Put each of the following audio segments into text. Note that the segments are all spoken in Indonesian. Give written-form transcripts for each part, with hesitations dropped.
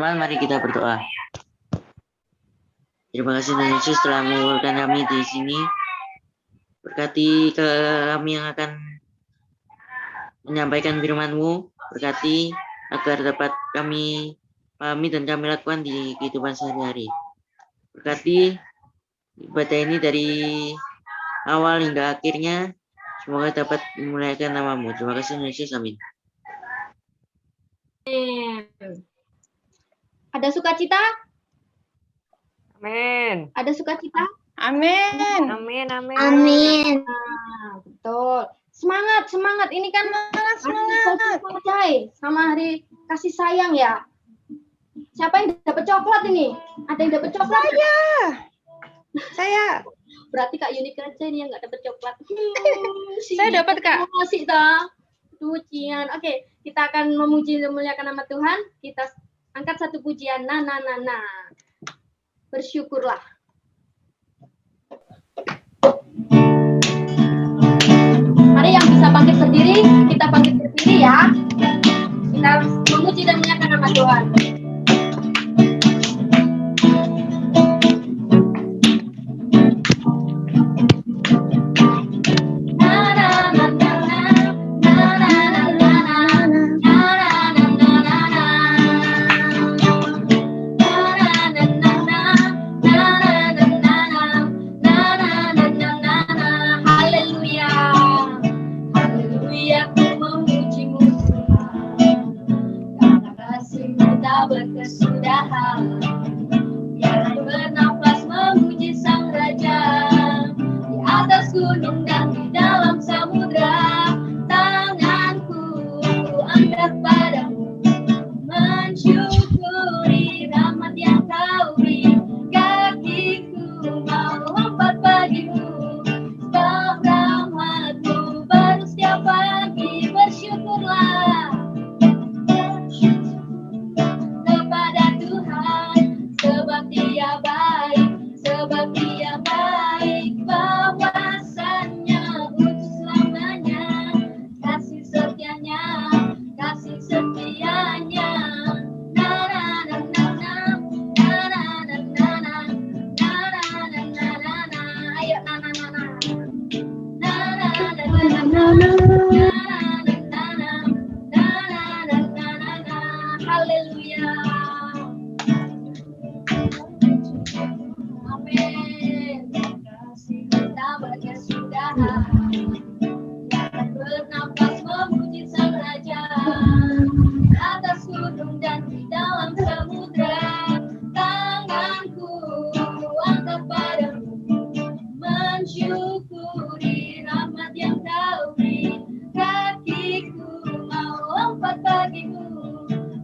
teman-teman, mari kita berdoa. Terima kasih Tuhan Yesus telah mengumpulkan kami di sini. Berkati kami yang akan menyampaikan firman-Mu. Berkati agar dapat kami pahami dan kami lakukan di kehidupan sehari-hari. Berkati ibadah ini dari awal hingga akhirnya. Semoga dapat memuliakan nama-Mu. Terima kasih Tuhan Yesus. Amin. Ada sukacita? Amin. Ada sukacita? Amin. Amin. Amin. Amin. Nah, betul. Semangat, semangat. Ini kan Semangat. hari sama hari kasih sayang ya. Siapa yang dapat coklat ini? Ada yang dapat coklat? Saya. Berarti Kak Yuni aja ini yang nggak dapat coklat. Saya dapat, Kak. Masih toh. Pujian. Oke, kita akan memuji dan memuliakan nama Tuhan. Kita angkat satu pujian. Nah. Bersyukurlah. Mari yang bisa bangkit berdiri, kita bangkit berdiri ya. Kita memuji dan memuliakan nama Tuhan. Berkesudahan yang bernafas memuji Sang Raja di atas gunung dan di dalam samudra. Tanganku angkat padamu mensyukuri rahmat yang Kau beri. Kakiku mau lompat bagimu sebab rahmat-Mu baru setiap pagi. Bersyukurlah sebab Dia baik, bahwasannya untuk selamanya, kasih setianya. Ayo, haleluya. Amin. Kita berkesudahan yang bernafas memuji Sang Raja di atas gunung dan di dalam samudra. Tanganku angkat padamu mensyukuri rahmat yang Kau beri. Kakiku mau lompat bagimu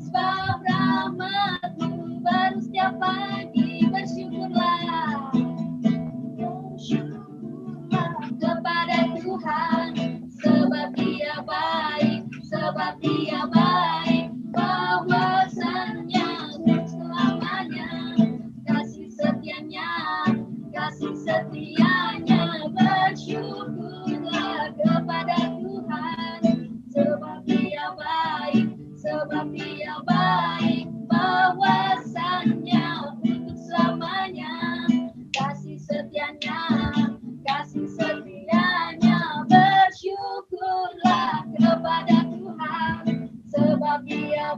sebab rahmat-Mu baru setiap pagi. Bersyukurlah kepada Tuhan sebab Dia baik, bahwasannya untuk selamanya, kasih setianya. Bersyukurlah kepada Tuhan sebab Dia baik, bahwasannya untuk selamanya, kasih setianya. Bersyukurlah kepada Tuhan sebab Dia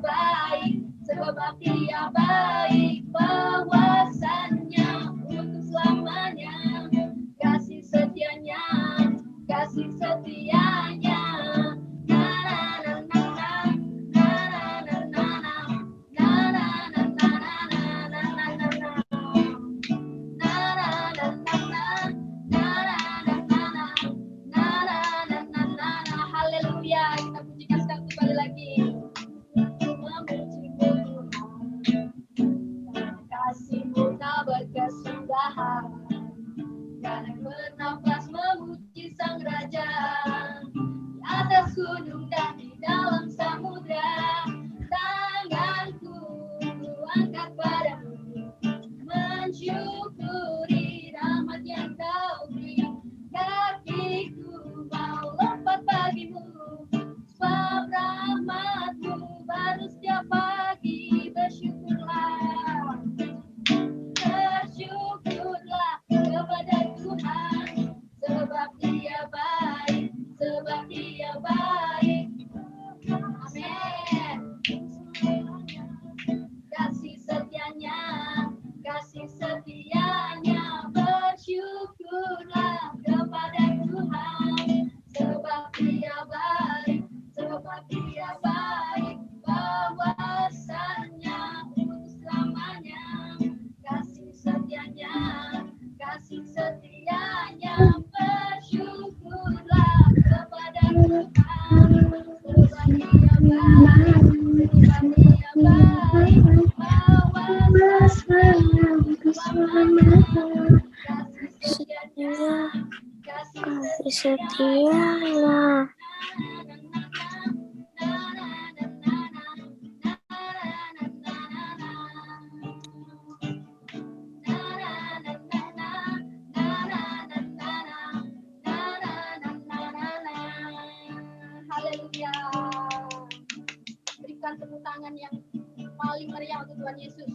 baik, bahwasannya untuk selamanya, kasih setianya. Haleluya, kita pujikan sekali lagi. Kasih-Mu tak berkesudahan, karena bernafas memuji Sang Raja di atas gunung dan di dalam samudra. Tanganku angkat padamu mensyukuri rahmat yang Kau beri. Kakiku mau lompat bagimu sebab rahmat-Mu baru setiap pagi. Bersyukurlah Iyalah. Haleluya. Berikan tepuk tangan yang paling meriah untuk Tuhan Yesus.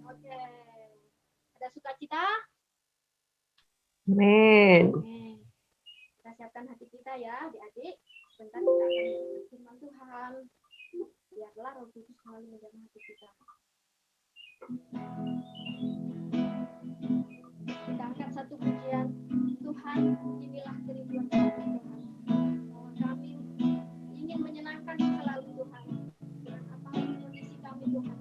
Oke. Ada sukacita? Amin. Amin. Kita siapkan hati kita ya, adik-adik. Sebentar kita akan mendengar firman Tuhan. Biarlah Roh Kudus selalu menjamah hati kita. Kita angkat satu pujian. Tuhan, inilah kerinduan kami Tuhan. Bahwa kami ingin menyenangkan selalu Tuhan. Dengan apapun kondisi kami Tuhan.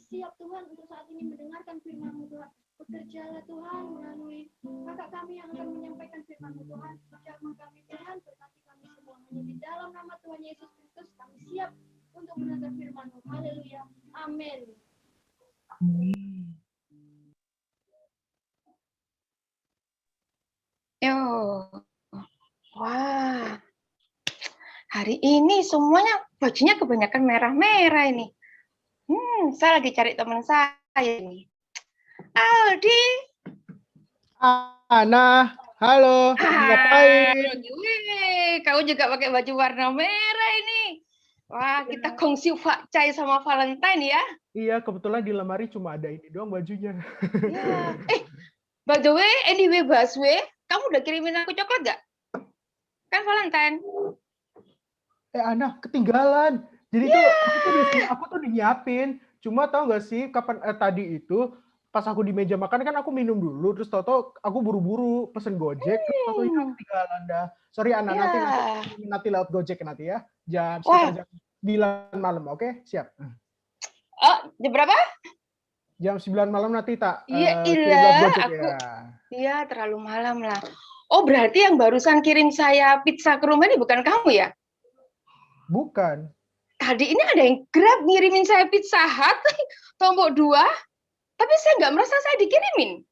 siap Tuhan untuk saat ini mendengarkan firman-Mu Tuhan. Bekerjalah Tuhan melalui kakak kami yang akan menyampaikan firman-Mu Tuhan. Jamah kami Tuhan, berkati kami semua. Hanya di dalam nama Tuhan Yesus Kristus kami siap untuk mendengar firman-Mu. Haleluya. Amin. Yo. Wah. Hari ini semuanya bajunya kebanyakan merah-merah ini. Saya lagi cari teman saya ini. Aldi. Ana, halo. Ngapain? Wih, kau juga pakai baju warna merah ini. Wah, kita kongsi fakcai sama Valentine ya. Iya, kebetulan di lemari cuma ada ini doang bajunya. Ya. By the way, anyway, Baswe, kamu udah kirimin aku coklat gak? Kan Valentine. Ana, ketinggalan. Jadi aku tuh nyiapin. Cuma tahu nggak sih kapan tadi itu pas aku di meja makan kan aku minum dulu, terus toto aku buru-buru pesen Gojek, terus toto ketinggalan dah. Sorry Ana, nanti lewat Gojek nanti ya. Sekitar jam 9 malam, oke? Siap. Oh, jam berapa? Jam 9 malam nanti tak lewat Gojek ya. Iya, terlalu malam lah. Oh, berarti yang barusan kirim saya pizza ke rumah ini bukan kamu ya? Bukan. Tadi ini ada yang Grab ngirimin saya Pizza Hut, tombol 2, tapi saya nggak merasa saya dikirimin.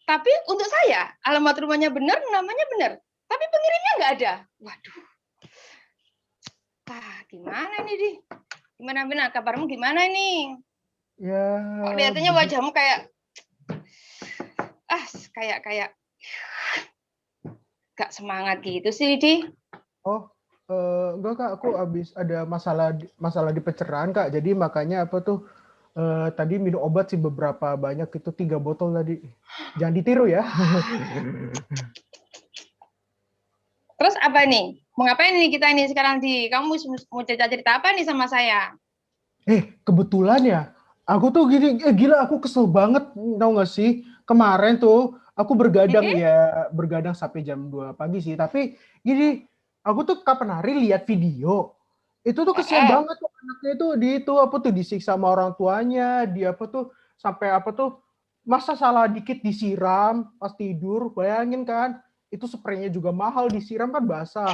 Tapi untuk saya, alamat rumahnya benar, namanya benar. Tapi pengirimnya nggak ada. Waduh. Gimana nih, Di? Gimana benar? Kabarmu gimana nih? Ya. Kok lihatnya wajahmu kayak kayak nggak semangat gitu sih, Di. Oh. Enggak Kak, aku habis ada masalah di pencernaan Kak, jadi makanya tadi minum obat sih beberapa banyak itu 3 botol tadi. Jangan ditiru ya. Terus apa nih? Mau ngapain nih kita ini sekarang Di? Kamu mau cerita-cerita apa nih sama saya? Kebetulan ya, aku tuh gila aku kesel banget, tau gak sih? Kemarin tuh aku bergadang sampai jam 2 pagi sih, tapi gini. Aku tuh kapan hari lihat video, itu tuh kesian banget tuh anaknya tuh disiksa sama orang tuanya, dia sampai masa salah dikit disiram pas tidur, bayangin kan, itu spraynya juga mahal, disiram kan basah,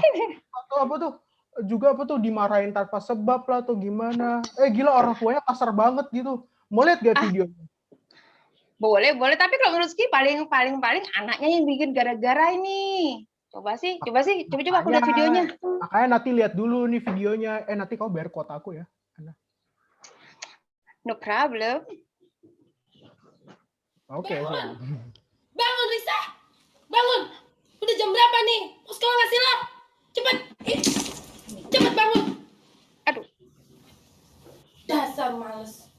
atau juga dimarahin tanpa sebab lah atau gimana, gila orang tuanya kasar banget gitu, mau lihat gak videonya? Boleh, boleh. Tapi kalau menurut Ski paling anaknya yang bikin gara-gara ini. Coba aku lihat videonya. Makanya nanti lihat dulu nih videonya. Nanti kau bayar kuota aku ya. No problem. Oke, siap. Bangun Risa, bangun. Udah jam berapa nih? Mau sekolah nggak sih lo? Cepet, cepet bangun. Aduh, Dasar males.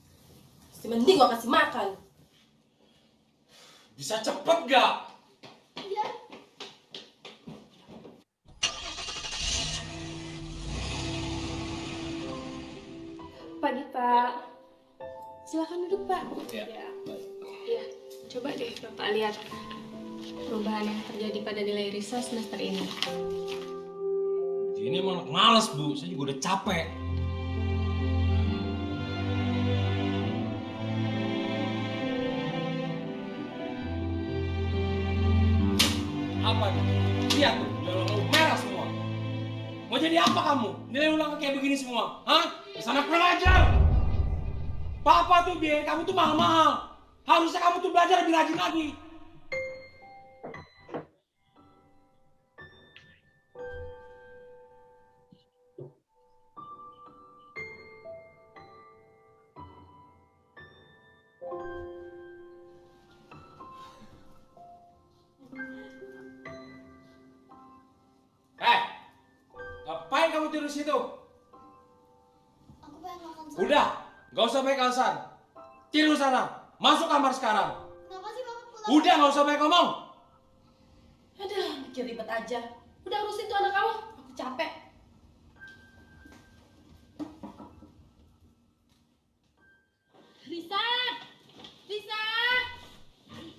Masih mending gua kasih makan. Bisa cepet gak? Pagi Pak. Silakan duduk Pak. Ya. Iya, coba deh Bapak lihat perubahan yang terjadi pada nilai Risa semester ini. Ini emang anak males Bu, saya juga udah capek. Apa nih? Lihat tuh, udah merah semua. Mau jadi apa kamu? Nilai ulang kayak begini semua? Hah? Kesana kurang ajar! Papa tuh biayain kamu tuh mahal-mahal. Harusnya kamu tuh belajar lebih rajin lagi. Ngapain kamu tidur di situ? Aku pengen makan sama. Udah, gak usah banyak alasan. Tidur sana, masuk kamar sekarang. Kenapa sih Papa pulang? Udah, gak usah banyak ngomong. Aduh, bikin ribet aja. Udah urusin tuh anak kamu. Aku capek. Risa! Risa!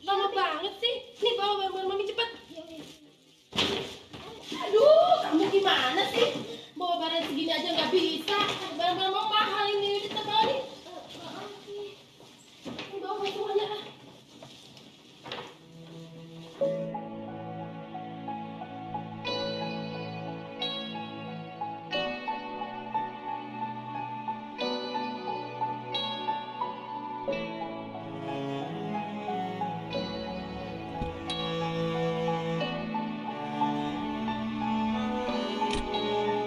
Lama banget sih. Nih bawa barang-barang mami cepet. Aduh, kamu gimana sih? Bawa barang segini aja nggak bisa. Barang-barang mama mahal ini. Kita bawa nih. Bawa semuanya.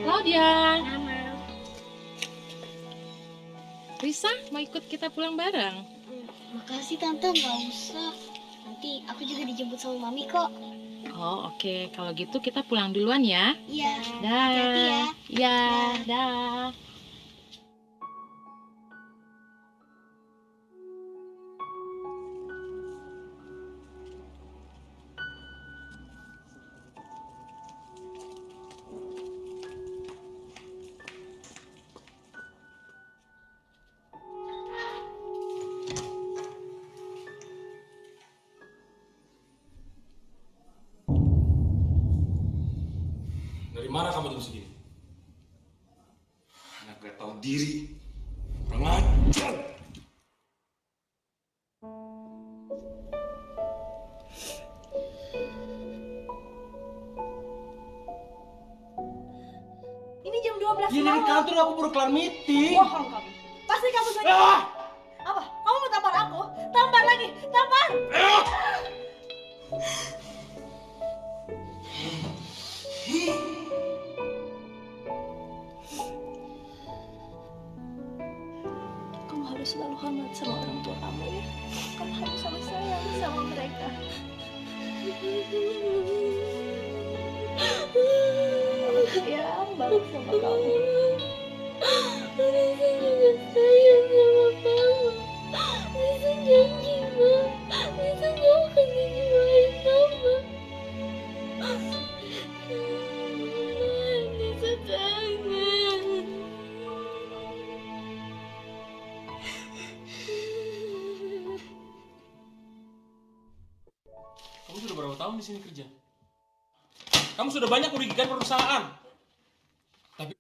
Claudia. Risa, mau ikut kita pulang bareng? Makasih Tante, nggak usah. Nanti aku juga dijemput sama Mami kok. Oh, oke. Kalau gitu kita pulang duluan ya. Iya. Dah. Hati-hati ya. Ya, dah. Dari mana kamu jam segini? Anak gak tahu diri. Kurang ajar. Ini jam 12 Iya, dari malam. kantor aku baru kelar meeting. Bohong kamu. Pasti kamu sengaja. Ah! Apa? Kamu mau tampar aku? Tampar lagi, tampar. Ah! Kamu harus selalu hormat sama orang tua kamu ya. Kamu harus selalu sayang sama mereka. Mama sayang banget sama kamu. Risa juga sayang sama Mama. Risa janji, Ma. Risa gak akan ngecewain Mama. Risa kangen. Kamu sudah berapa tahun di sini kerja? Kamu sudah banyak merugikan perusahaan. Tapi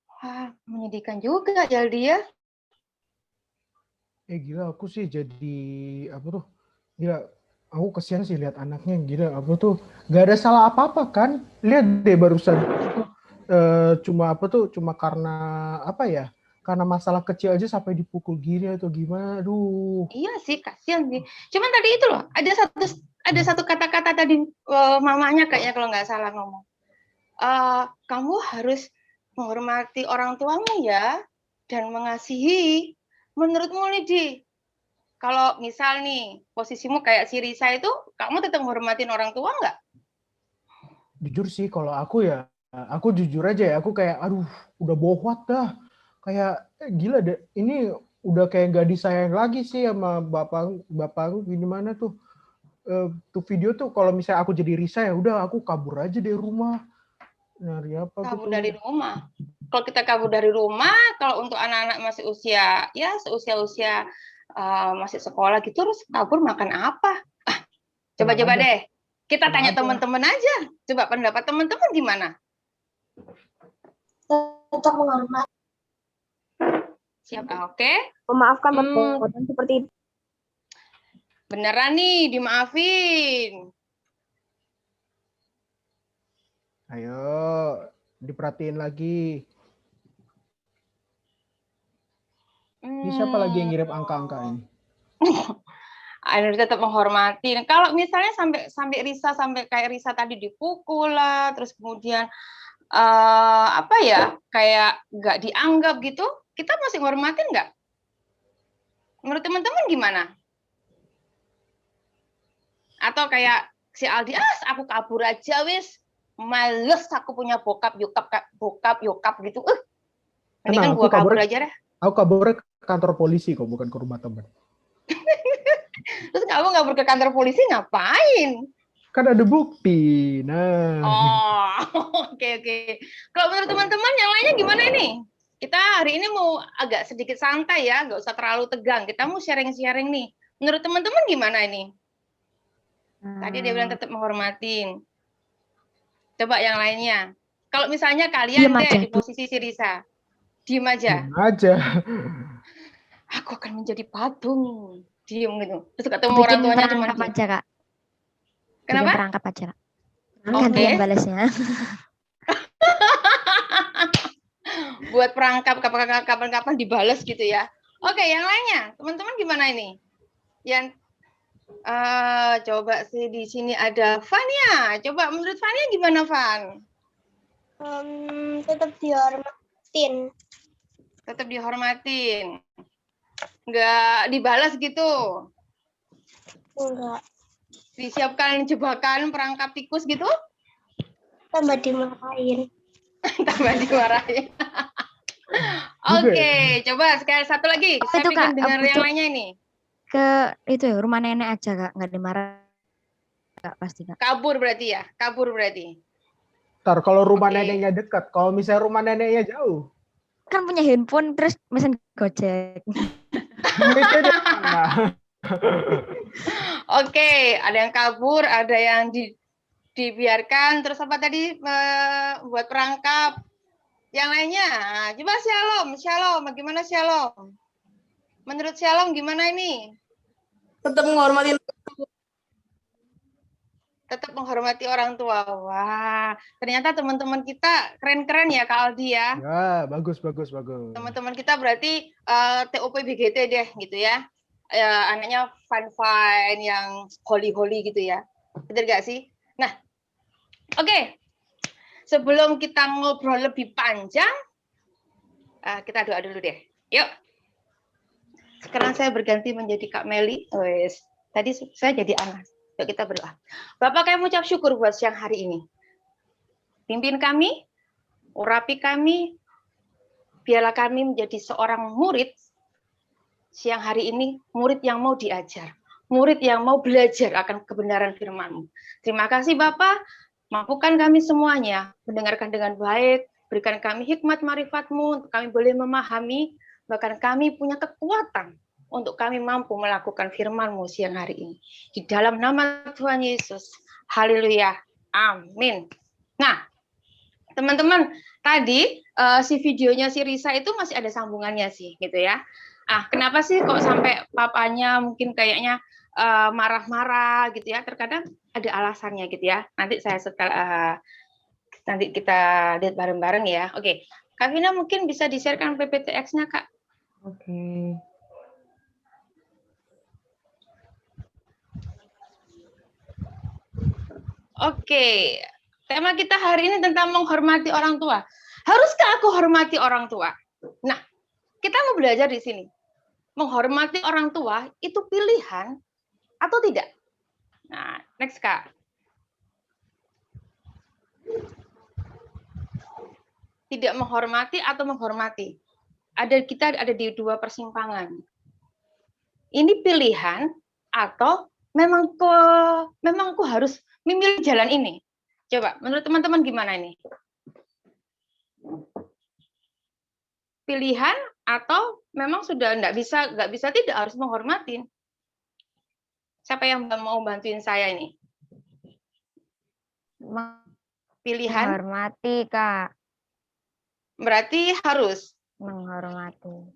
wah, menyedihkan juga Jaldi ya. Gila aku sih jadi apa tuh? Gila aku kesian sih lihat anaknya, gila apa tuh? Gak ada salah apa-apa kan? Lihat deh barusan itu cuma apa tuh? Cuma karena apa ya? karena masalah kecil aja sampai dipukul gini atau gimana. Aduh. Iya sih, kasihan sih. Cuman tadi itu loh, ada satu kata-kata tadi mamanya kayaknya kalau nggak salah ngomong. Kamu harus menghormati orang tuamu ya dan mengasihi. Menurutmu Lidi, kalau misal nih posisimu kayak si Risa itu, kamu tetap menghormatin orang tua nggak? Jujur sih kalau aku ya, aku jujur aja ya, aku kayak aduh udah bohwat dah. Kayak gila deh, ini udah kayak gak disayang lagi sih sama bapak gimana tuh. Tuh video tuh kalau misalnya aku jadi Risa ya udah aku kabur aja dari rumah. Nyari apa Kabur gitu. dari rumah. Kalau kita kabur dari rumah, kalau untuk anak-anak masih usia ya seusia-usia masih sekolah gitu, terus kabur makan apa? Coba-coba Tenang aja. deh. Kita Tenang tanya aja. teman-teman aja. Coba pendapat teman-teman gimana? Tetap menghormati, Siapa? Oke. memaafkan perbuatan seperti itu. Beneran nih, dimaafin. Ayo, diperhatiin lagi. Ini siapa lagi yang ngirim angka-angka ini? Harus tetap menghormati. Kalau misalnya sampai Risa sampai kayak Risa tadi dipukul lah, terus kemudian apa ya kayak nggak dianggap gitu, kita masih menghormatin nggak? Menurut teman-teman gimana? Atau kayak si Aldi, aku kabur aja wis, males aku punya bokap yokap gitu. Mendingan Tenang, gua kabur aja deh. Aku kaburnya ke kantor polisi kok, bukan ke rumah teman. Terus kamu kabur ke kantor polisi ngapain? Kan ada bukti. Nah. Oh, oke. Kalau menurut teman-teman yang lainnya gimana ini? Kita hari ini mau agak sedikit santai ya, nggak usah terlalu tegang. Kita mau sharing-sharing nih. Menurut teman-teman gimana ini? Tadi dia bilang tetap menghormatin. Coba yang lainnya. Kalau misalnya kalian Diam deh aja. di posisi si Risa, diem aja. Diam aja. Aku akan menjadi patung. Diem gitu. Terus ketemu Bikin orang tuanya cuma perangkap diem. aja, Kak. Bikin Kenapa? perangkap aja, Kak. Oke. Gantian balasnya. Buat perangkap kapan-kapan dibales gitu ya. Oke, yang lainnya. Teman-teman gimana ini? Yang coba sih di sini ada Fania. Coba menurut Fania gimana, Van? Tetap dihormatin. Tetap dihormatin. Nggak dibalas gitu. Enggak. Disiapkan jebakan perangkap tikus gitu. Tambah dimarahin. Tambah dimarahin. Oke, coba sekali satu lagi. Oh, Saya itu, pengen Kak, dengar aku yang tuh- lainnya ini. Ke itu ya, rumah nenek aja, Kak. Nggak dimarah. Kak, pasti, Kak. Kabur berarti ya? Kabur berarti. Ntar kalau rumah Oke. neneknya dekat, kalau misalnya rumah neneknya jauh, Kan punya handphone, terus mesen Gojek. duitnya dari mana? Oke, ada yang kabur, ada yang dibiarkan, terus apa tadi buat perangkap. Yang lainnya, coba Shalom, bagaimana Shalom? Menurut Shalom gimana ini? Tetap menghormati. Tetap menghormati orang tua. Wah, ternyata teman-teman kita keren-keren ya Kak Aldi ya. Ya, bagus. Teman-teman kita berarti TOP BGT deh gitu ya. Anaknya fun yang holy gitu ya. Betul gak sih? Nah, oke. Sebelum kita ngobrol lebih panjang, kita doa dulu deh. Yuk. Sekarang saya berganti menjadi Kak Meli. Wes. Tadi saya jadi Anas. Yuk kita berdoa. Bapak, kami mengucap syukur buat siang hari ini. Pimpin kami, urapi kami, biarlah kami menjadi seorang murid siang hari ini, murid yang mau diajar, murid yang mau belajar akan kebenaran firman-Mu. Terima kasih Bapak, mampukan kami semuanya mendengarkan dengan baik, berikan kami hikmat marifat-Mu untuk kami boleh memahami, bahkan kami punya kekuatan untuk kami mampu melakukan firman-Mu siang hari ini. Di dalam nama Tuhan Yesus, haleluya, amin. Nah, teman-teman, tadi si videonya si Risa itu masih ada sambungannya sih, gitu ya. Kenapa sih kok sampai papanya mungkin kayaknya marah-marah gitu ya? Terkadang ada alasannya gitu ya. Nanti saya nanti kita lihat bareng-bareng ya. Oke, Kak Vina mungkin bisa di-sharekan PPTX-nya, Kak. Oke. Oke, tema kita hari ini tentang menghormati orang tua. Haruskah aku hormati orang tua? Nah, kita mau belajar di sini. Menghormati orang tua itu pilihan atau tidak? Nah, next Kak. Tidak menghormati atau menghormati. Kita ada di dua persimpangan. Ini pilihan atau memang aku harus memilih jalan ini. Coba, menurut teman-teman gimana ini? Pilihan atau memang sudah nggak bisa tidak harus menghormatin? Siapa yang mau bantuin saya ini? Pilihan Menghormati, Kak. berarti harus. Menghormati.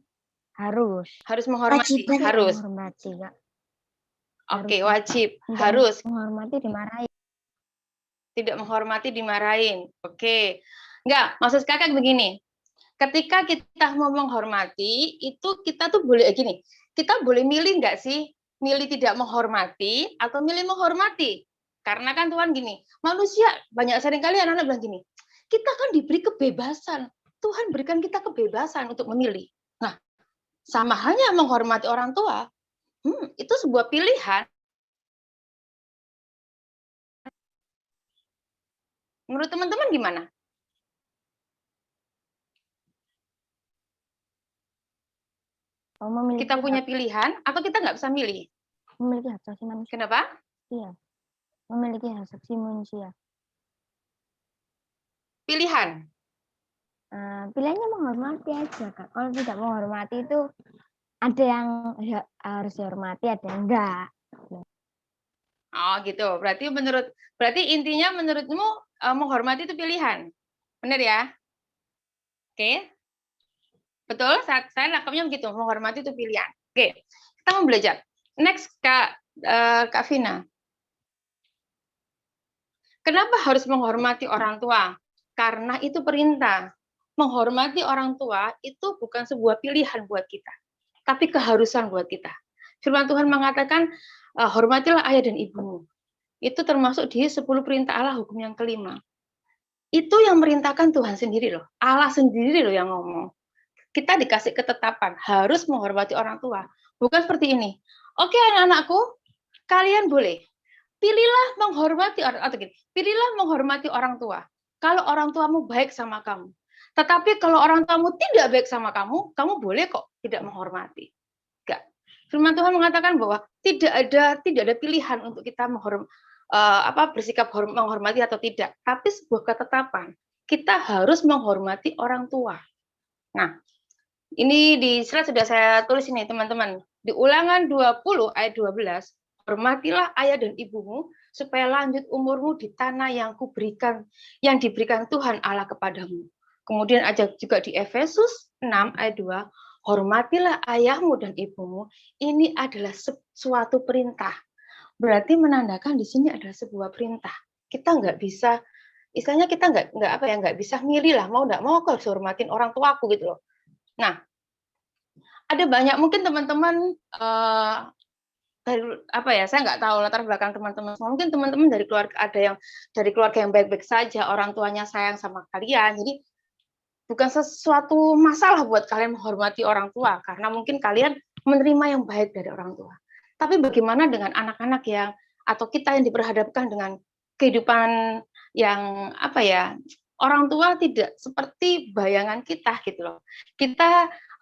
Harus. Harus menghormati. Wajib Harus. menghormati, Kak. Oke, wajib. Tidak Harus. menghormati dimarahin. Tidak menghormati dimarahin. Oke. Enggak, maksud kakak begini. Ketika kita mau menghormati, itu kita tuh boleh gini. Kita boleh milih nggak sih? Milih tidak menghormati atau milih menghormati? Karena kan Tuhan gini, manusia banyak seringkali anak-anak bilang gini, kita kan diberi kebebasan. Tuhan berikan kita kebebasan untuk memilih. Nah, sama halnya menghormati orang tua, itu sebuah pilihan. Menurut teman-teman gimana? Kita punya pilihan atau kita nggak bisa milih? Memiliki hak asasi manusia. Kenapa? Iya. Memiliki hak asasi manusia. Pilihan. Pilihannya menghormati aja, Kak. Kalau tidak menghormati itu ada yang harus dihormati, ada yang enggak. Oh gitu. Berarti intinya menurutmu menghormati itu pilihan. Benar ya? Oke. Betul? Saya nangkapnya begitu. Menghormati itu pilihan. Oke. Kita mau belajar. Next Kak Vina. Kenapa harus menghormati orang tua? Karena itu perintah. Menghormati orang tua itu bukan sebuah pilihan buat kita, tapi keharusan buat kita. Firman Tuhan mengatakan, hormatilah ayah dan ibumu. Itu termasuk di 10 perintah Allah, hukum yang kelima. Itu yang merintahkan Tuhan sendiri loh. Allah sendiri loh yang ngomong. Kita dikasih ketetapan, harus menghormati orang tua. Bukan seperti ini. Oke anak-anakku, kalian boleh. Pilihlah menghormati orang tua. Kalau orang tuamu baik sama kamu. Tetapi kalau orang tuamu tidak baik sama kamu, kamu boleh kok tidak menghormati. Enggak. Firman Tuhan mengatakan bahwa tidak ada pilihan untuk kita bersikap menghormati atau tidak, tapi sebuah ketetapan. Kita harus menghormati orang tua. Nah, ini di slide sudah saya tulis ini teman-teman. Di Ulangan 20 ayat 12, hormatilah ayah dan ibumu supaya lanjut umurmu di tanah yang diberikan Tuhan Allah kepadamu. Kemudian ada juga di Efesus 6 ayat 2, hormatilah ayahmu dan ibumu. Ini adalah suatu perintah. Berarti menandakan di sini adalah sebuah perintah. Kita nggak bisa, istilahnya kita nggak bisa milih lah, mau nggak mau aku harus hormatin orang tuaku gitu loh. Nah, ada banyak mungkin teman-teman saya nggak tahu latar belakang teman-teman. Mungkin teman-teman dari keluarga ada yang dari keluarga yang baik-baik saja, orang tuanya sayang sama kalian. Jadi bukan sesuatu masalah buat kalian menghormati orang tua karena mungkin kalian menerima yang baik dari orang tua. Tapi bagaimana dengan anak-anak atau kita yang diperhadapkan dengan kehidupan yang orang tua tidak seperti bayangan kita gitu loh.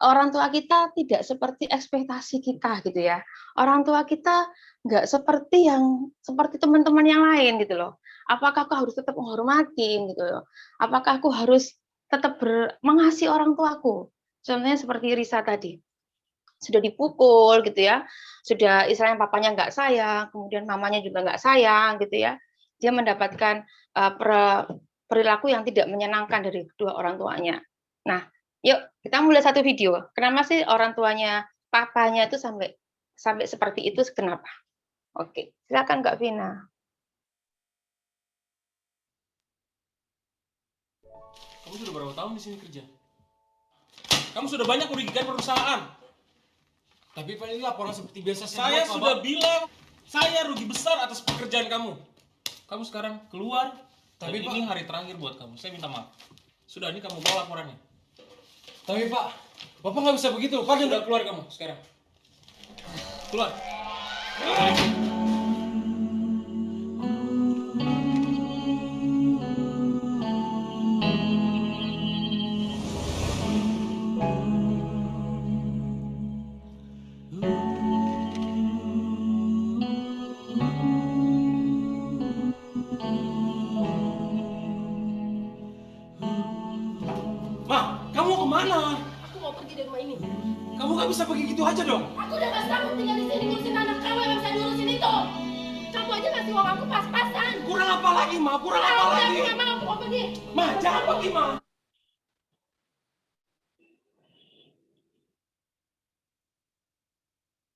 Orang tua kita tidak seperti ekspektasi kita gitu ya. Orang tua kita nggak seperti teman-teman yang lain gitu loh. Apakah aku harus tetap menghormati gitu loh? Apakah aku harus tetap mengasihi orang tuaku? Contohnya seperti Risa tadi. Sudah dipukul gitu ya. Sudah istilahnya papanya nggak sayang, kemudian mamanya juga nggak sayang gitu ya. Dia mendapatkan perilaku yang tidak menyenangkan dari kedua orang tuanya. Nah, yuk kita mulai satu video. Kenapa sih orang tuanya, papanya itu sampai seperti itu? Kenapa? Oke, silakan Kak Vina. Kamu sudah berapa tahun di sini kerja? Kamu sudah banyak merugikan perusahaan. Tapi Pak, ini laporan seperti biasa. Saya sudah bilang, saya rugi besar atas pekerjaan kamu. Kamu sekarang keluar. Tapi ini hari terakhir buat kamu. Saya minta maaf. Sudah, ini kamu bawa laporannya. Tapi Pak, Bapak nggak bisa begitu. Pak, sudah keluar kamu sekarang. Keluar. Ma, kamu mau kemana? Aku mau pergi dari rumah ini. Kamu nggak bisa pergi gitu aja dong. Aku udah gak sanggup tinggal di sini ngurusin anak kamu yang bisa diurusin itu. Kamu aja ngasih uang aku pas-pasan. Kurang apa lagi, Ma? Kurang apa Aku lagi? gak mau, aku mau pergi. Ma, jangan pergi, Ma.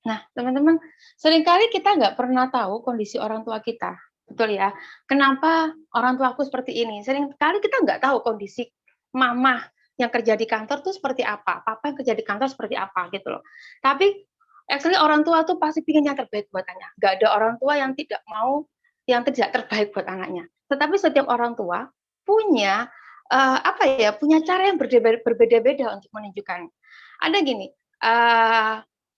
Nah, teman-teman, seringkali kita nggak pernah tahu kondisi orang tua kita. Betul ya? Kenapa orang tuaku seperti ini? Seringkali kita nggak tahu kondisi mama yang kerja di kantor tuh seperti apa, papa yang kerja di kantor seperti apa gitu loh. Tapi actually orang tua tuh pasti ingin yang terbaik buat anaknya. Nggak ada orang tua yang tidak mau yang tidak terbaik buat anaknya. Tetapi setiap orang tua punya punya cara yang berbeda-beda untuk menunjukkan. Ada gini,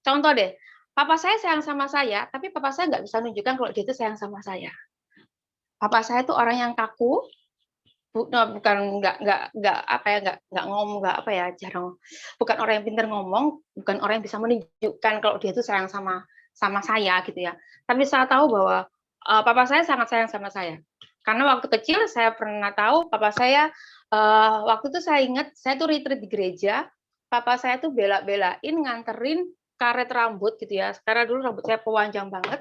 contoh deh, papa saya sayang sama saya, tapi papa saya nggak bisa nunjukkan kalau dia itu sayang sama saya. Papa saya itu orang yang kaku, bukan nggak ngomong, jarang, bukan orang yang pintar ngomong, bukan orang yang bisa menunjukkan kalau dia itu sayang sama saya gitu ya. Tapi saya tahu bahwa papa saya sangat sayang sama saya. Karena waktu kecil saya pernah tahu papa saya, waktu itu saya ingat saya tuh retreat di gereja, papa saya tuh bela-belain nganterin karet rambut gitu ya. Karena dulu rambut saya panjang banget.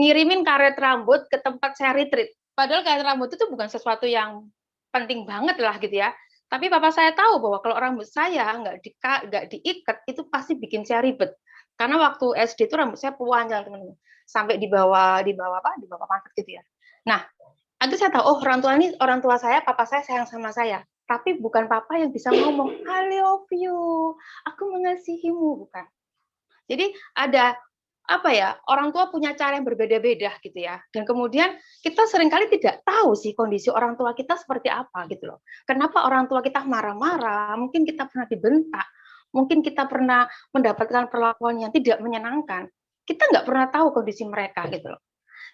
Ngirimin karet rambut ke tempat saya retreat. Padahal karet rambut itu bukan sesuatu yang penting banget lah gitu ya. Tapi papa saya tahu bahwa kalau rambut saya nggak diikat itu pasti bikin saya ribet. Karena waktu SD itu rambut saya panjang teman-teman, sampai di bawah pantat gitu ya. Nah, akhirnya saya tahu, oh orang tua saya, papa saya sayang sama saya. Tapi bukan papa yang bisa ngomong, I love you, aku mengasihimu, bukan. Jadi ada orang tua punya cara yang berbeda-beda gitu ya. Dan kemudian kita seringkali tidak tahu sih kondisi orang tua kita seperti apa gitu loh. Kenapa orang tua kita marah-marah, mungkin kita pernah dibentak, mungkin kita pernah mendapatkan perlakuan yang tidak menyenangkan. Kita nggak pernah tahu kondisi mereka gitu loh.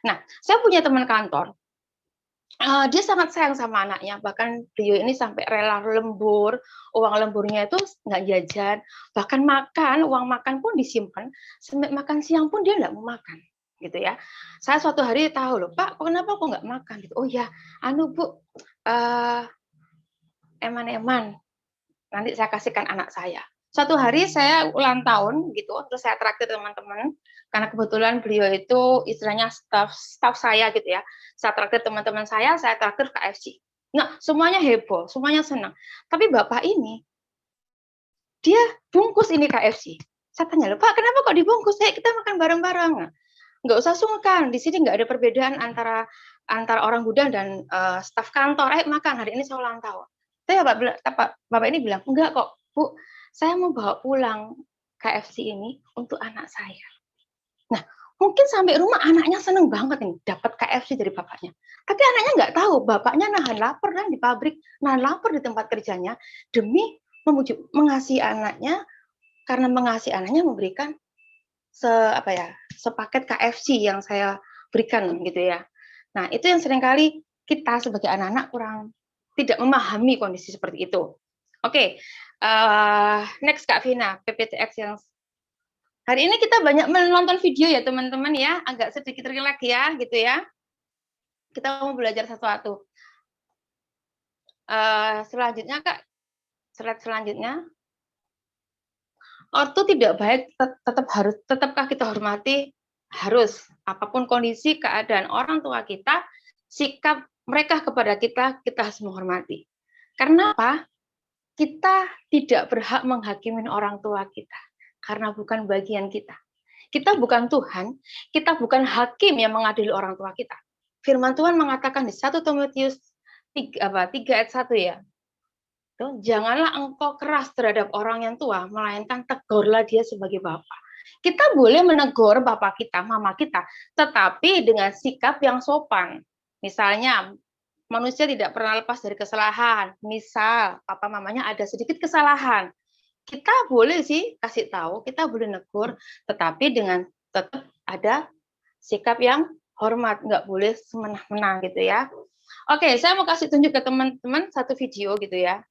Nah, saya punya teman kantor, dia sangat sayang sama anaknya, bahkan beliau ini sampai rela lembur, uang lemburnya itu nggak jajan, bahkan uang makan pun disimpan, sampai makan siang pun dia nggak mau makan, gitu ya. Saya suatu hari tahu loh, Pak, kenapa kok nggak makan? Gitu. Oh ya, Bu, eman-eman, nanti saya kasihkan anak saya. Suatu hari saya ulang tahun gitu, terus saya traktir teman-teman, karena kebetulan beliau itu istilahnya staff saya gitu ya. Saya traktir teman-teman saya traktir KFC. Nah, semuanya heboh, semuanya senang. Tapi bapak ini, dia bungkus ini KFC. Saya tanya, Pak, kenapa kok dibungkus? Kita makan bareng-bareng. Nggak usah sungkan, di sini nggak ada perbedaan antara orang Buddha dan staf kantor. Makan, hari ini saya ulang tahun. Tapi bapak ini bilang, enggak kok, Bu, saya mau bawa pulang KFC ini untuk anak saya. Nah, mungkin sampai rumah anaknya seneng banget nih dapat KFC dari bapaknya. Tapi anaknya nggak tahu, bapaknya nahan lapar kan di pabrik, nahan lapar di tempat kerjanya demi mengasihi anaknya, karena mengasihi anaknya memberikan sepaket KFC yang saya berikan gitu ya. Nah, itu yang seringkali kita sebagai anak-anak kurang tidak memahami kondisi seperti itu. Oke, next Kak Vina, PPTX yang hari ini kita banyak menonton video ya teman-teman ya, agak sedikit rileks ya gitu ya. Kita mau belajar sesuatu. Selanjutnya Kak, slide selanjutnya. Ortu tidak baik, tetapkah kita hormati? Harus. Apapun kondisi, keadaan orang tua kita, sikap mereka kepada kita harus menghormati. Karena apa? Kita tidak berhak menghakimi orang tua kita, karena bukan bagian kita. Kita bukan Tuhan, kita bukan hakim yang mengadili orang tua kita. Firman Tuhan mengatakan di 1 Timotius 3 ayat 1 ya. Tuh, janganlah engkau keras terhadap orang yang tua, melainkan tegurlah dia sebagai bapak. Kita boleh menegur bapak kita, mama kita, tetapi dengan sikap yang sopan. Misalnya, manusia tidak pernah lepas dari kesalahan. Misal, papa mamanya ada sedikit kesalahan. Kita boleh sih kasih tahu, kita boleh negur, tetapi dengan tetap ada sikap yang hormat, nggak boleh semena-mena gitu ya. Oke, saya mau kasih tunjuk ke teman-teman satu video gitu ya.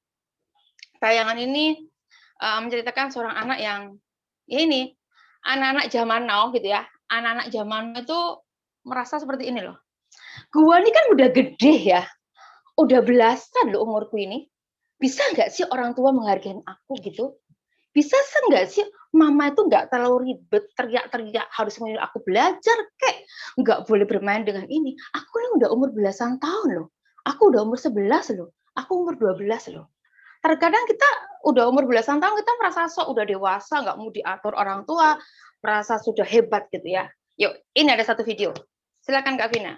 Tayangan ini menceritakan seorang anak yang ya ini anak-anak zaman now gitu ya. Anak-anak zaman now itu merasa seperti ini loh. Gua ini kan udah gede ya, udah belasan loh umurku ini. Bisa nggak sih orang tua menghargai aku gitu? Bisa nggak sih mama itu nggak terlalu ribet teriak-teriak harus menyuruh aku belajar kek, nggak boleh bermain dengan ini. Aku ini udah umur belasan tahun loh. Aku udah umur 11 loh. Aku umur 12 loh. Terkadang kita udah umur belasan tahun kita merasa sok udah dewasa, nggak mau diatur orang tua, merasa sudah hebat gitu ya. Yuk, ini ada satu video. Silakan Kak Vina.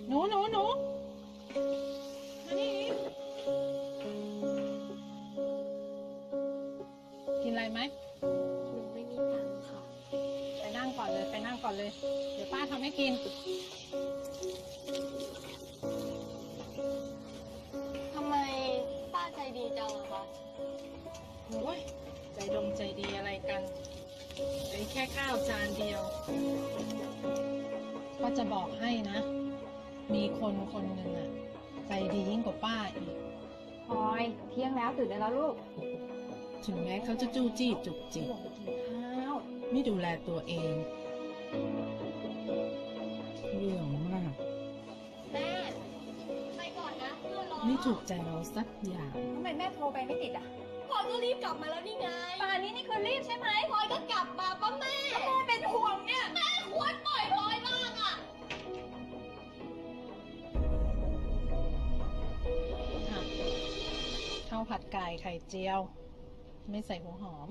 หนูมานี่กินอะไรไหม หนูไม่มีตังค์ค่ะ ไปนั่งก่อนเลย เดี๋ยวป้าทำให้กิน ทำไมป้าใจดีจังอะคะ โอ้ยใจดีอะไรกันไอ้แค่ข้าวจานเดียว ก็จะบอกให้นะ มีคนคนหนึ่งอะใจดียิ่งกว่าป้าอีก พลอยเที่ยงแล้วตื่นได้แล้วลูก ถึงแม้เขาจะจู้จี้จุกจิก ลงไปกินข้าว ไม่ดูแลตัวเองเรื่องมาก แม่ ไปก่อนนะเพื่อนรอ ไม่ถูกใจเราสักอย่าง ทำไมแม่โทรไปไม่ติดอ่ะ พลอยก็รีบกลับมาแล้วนี่ไงป่านนี้นี่คือรีบใช่ไหมพลอยก็กลับมาป้าแม่แม่เป็นห่วงเนี่ยแม่ควรปล่อยพลอยบ้างอะ ข้าวผัดไก่ไข่เจียว ไม่ใส่หัวหอม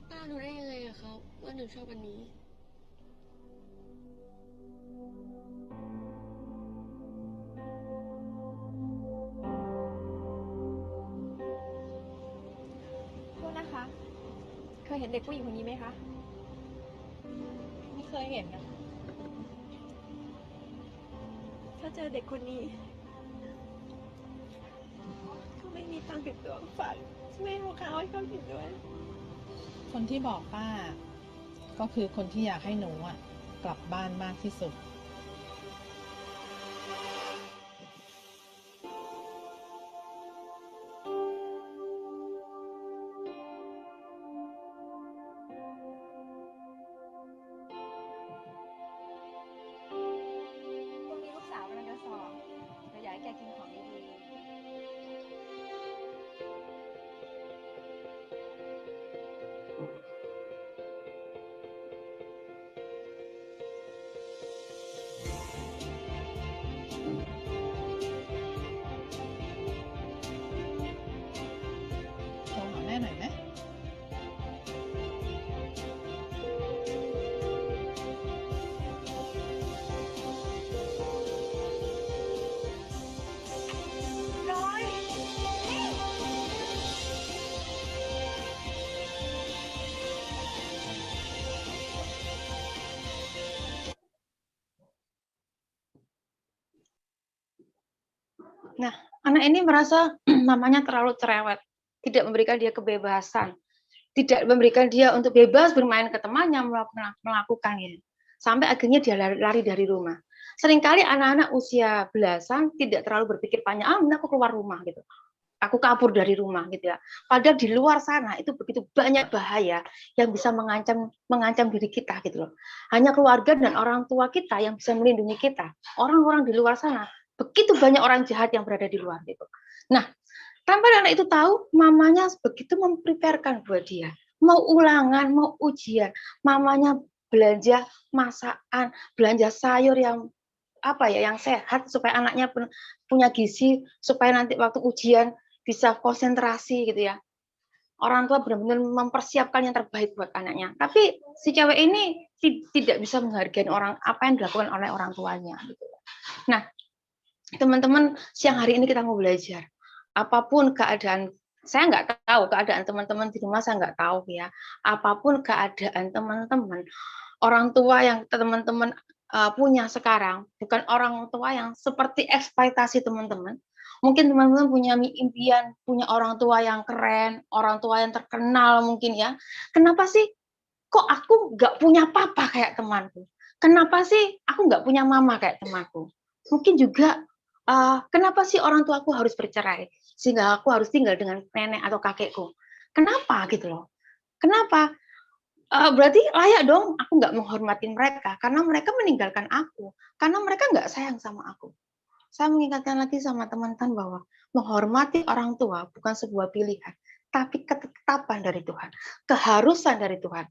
ป้ารู้ได้ยังไงอะครับว่าหนูชอบอันนี้ โทษนะคะ เคยเห็นเด็กผู้หญิงคนนี้ไหมคะ ไม่เคยเห็นนะ ถ้าเจอเด็กคนนี้ก็ไม่มีตังค์ติดตัวฝากช่วยลูกค้าให้เขากินด้วย คนที่บอกป้า ก็คือคนที่อยากให้หนูอ่ะ กลับบ้านมากที่สุด ตรงนี้ลูกสาวกำลังจะสอบเราอยากให้แกกินของดีๆ โทรหาแม่หน่อยไหม Nah, anak ini merasa mamanya terlalu cerewet, tidak memberikan dia kebebasan, tidak memberikan dia untuk bebas bermain ke temannya, melakukannya. Sampai akhirnya dia lari dari rumah. Seringkali anak-anak usia belasan tidak terlalu berpikir panjang, aku keluar rumah gitu. Aku kabur dari rumah gitu ya. Padahal di luar sana itu begitu banyak bahaya yang bisa mengancam diri kita gitu loh. Hanya keluarga dan orang tua kita yang bisa melindungi kita. Orang-orang di luar sana begitu banyak orang jahat yang berada di luar gitu. Nah, tanpa anak itu tahu, mamanya begitu mempreparekan buat dia, mau ulangan, mau ujian, mamanya belanja masakan, belanja sayur yang apa ya, yang sehat supaya anaknya punya gizi, supaya nanti waktu ujian bisa konsentrasi gitu ya. Orang tua benar-benar mempersiapkan yang terbaik buat anaknya. Tapi si cewek ini tidak bisa menghargai apa yang dilakukan oleh orang tuanya. Gitu. Nah, teman-teman, siang hari ini kita mau belajar. Apapun keadaan, saya nggak tahu keadaan teman-teman di rumah, saya nggak tahu ya. Apapun keadaan teman-teman, orang tua yang teman-teman punya sekarang, bukan orang tua yang seperti ekspektasi teman-teman. Mungkin teman-teman punya impian, punya orang tua yang keren, orang tua yang terkenal mungkin ya. Kenapa sih kok aku nggak punya papa kayak temanku? Kenapa sih aku nggak punya mama kayak temanku? Mungkin juga kenapa sih orang tuaku harus bercerai sehingga aku harus tinggal dengan nenek atau kakekku? Kenapa gitu loh? Kenapa? Berarti layak dong aku nggak menghormati mereka karena mereka meninggalkan aku, karena mereka nggak sayang sama aku. Saya mengingatkan lagi sama teman-teman bahwa menghormati orang tua bukan sebuah pilihan, tapi ketetapan dari Tuhan, keharusan dari Tuhan.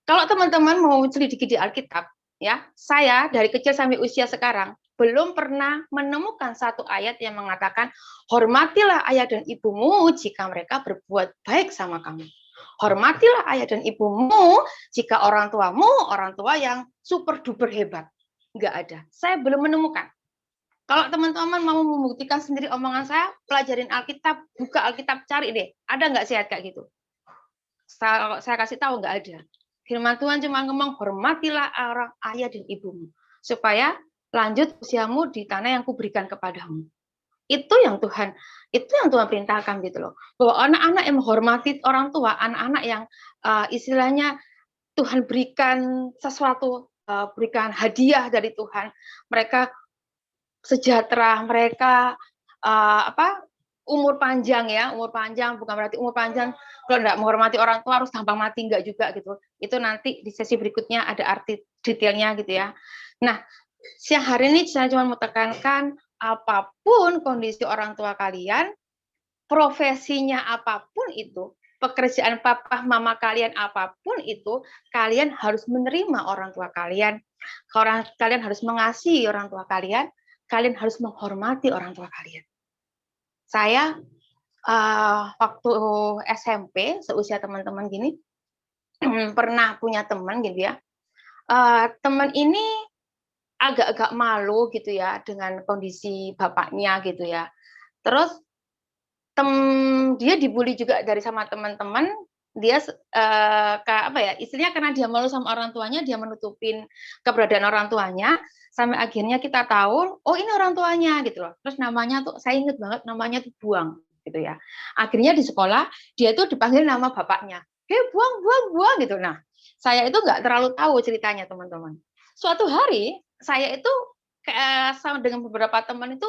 Kalau teman-teman mau selidiki di Alkitab, ya, saya dari kecil sampai usia sekarang belum pernah menemukan satu ayat yang mengatakan hormatilah ayah dan ibumu jika mereka berbuat baik sama kamu. Hormatilah ayah dan ibumu jika orang tuamu orang tua yang super duper hebat. Enggak ada. Saya belum menemukan. Kalau teman-teman mau membuktikan sendiri omongan saya, pelajarin Alkitab, buka Alkitab, cari deh. Ada nggak sih ayat kayak gitu? Saya kasih tahu nggak ada. Firman Tuhan cuma ngomong, hormatilah orang ayah dan ibumu. Supaya lanjut usiamu di tanah yang kuberikan kepadamu. Itu yang Tuhan perintahkan gitu loh. Bahwa anak-anak yang menghormati orang tua, anak-anak yang istilahnya Tuhan berikan sesuatu, berikan hadiah dari Tuhan. Mereka sejahtera, mereka umur panjang ya, umur panjang bukan berarti umur panjang kalau tidak menghormati orang tua harus gampang mati, enggak juga gitu. Itu nanti di sesi berikutnya ada arti detailnya gitu ya. Nah, siang hari ini saya cuma mau tekankan apapun kondisi orang tua kalian, profesinya apapun itu, pekerjaan papa mama kalian apapun itu, kalian harus menerima orang tua kalian. Kalian harus mengasihi orang tua kalian, kalian harus menghormati orang tua kalian. Saya waktu SMP seusia teman-teman gini pernah punya teman gitu ya. Teman ini agak-agak malu gitu ya dengan kondisi bapaknya gitu ya. Terus dia dibully juga dari sama teman-teman. Dia istilahnya karena dia malu sama orang tuanya, dia menutupin keberadaan orang tuanya sampai akhirnya kita tahu, oh ini orang tuanya gitu loh. Terus namanya tuh saya ingat banget namanya tuh Buang gitu ya. Akhirnya di sekolah dia tuh dipanggil nama bapaknya. Buang gitu. Nah, saya itu nggak terlalu tahu ceritanya teman-teman. Suatu hari saya itu sama dengan beberapa teman itu